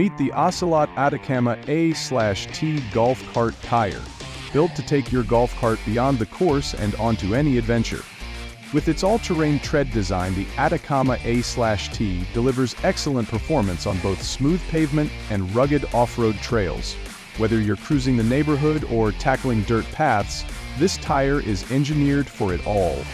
Meet the Ocelot Atacama A/T golf cart tire, built to take your golf cart beyond the course and onto any adventure. With its all-terrain tread design, the Atacama A/T delivers excellent performance on both smooth pavement and rugged off-road trails. Whether you're cruising the neighborhood or tackling dirt paths, this tire is engineered for it all.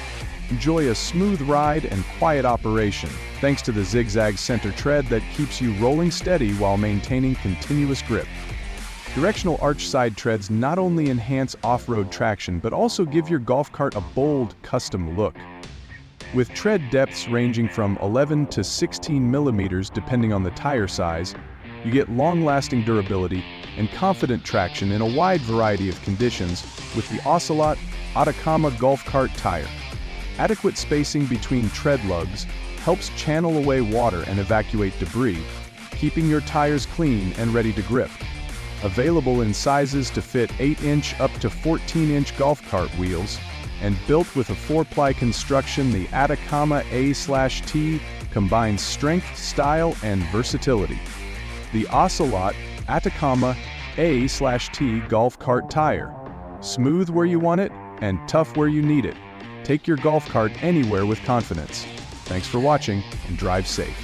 Enjoy a smooth ride and quiet operation, thanks to the zigzag center tread that keeps you rolling steady while maintaining continuous grip. Directional arch side treads not only enhance off-road traction but also give your golf cart a bold, custom look. With tread depths ranging from 11 to 16 millimeters depending on the tire size, you get long-lasting durability and confident traction in a wide variety of conditions with the Ocelot Atacama golf cart tire. Adequate spacing between tread lugs helps channel away water and evacuate debris, keeping your tires clean and ready to grip. Available in sizes to fit 8-inch up to 14-inch golf cart wheels, and built with a 4-ply construction, the Atacama A/T combines strength, style, and versatility. The Ocelot Atacama A/T golf cart tire. Smooth where you want it, and tough where you need it. Take your golf cart anywhere with confidence. Thanks for watching, and drive safe.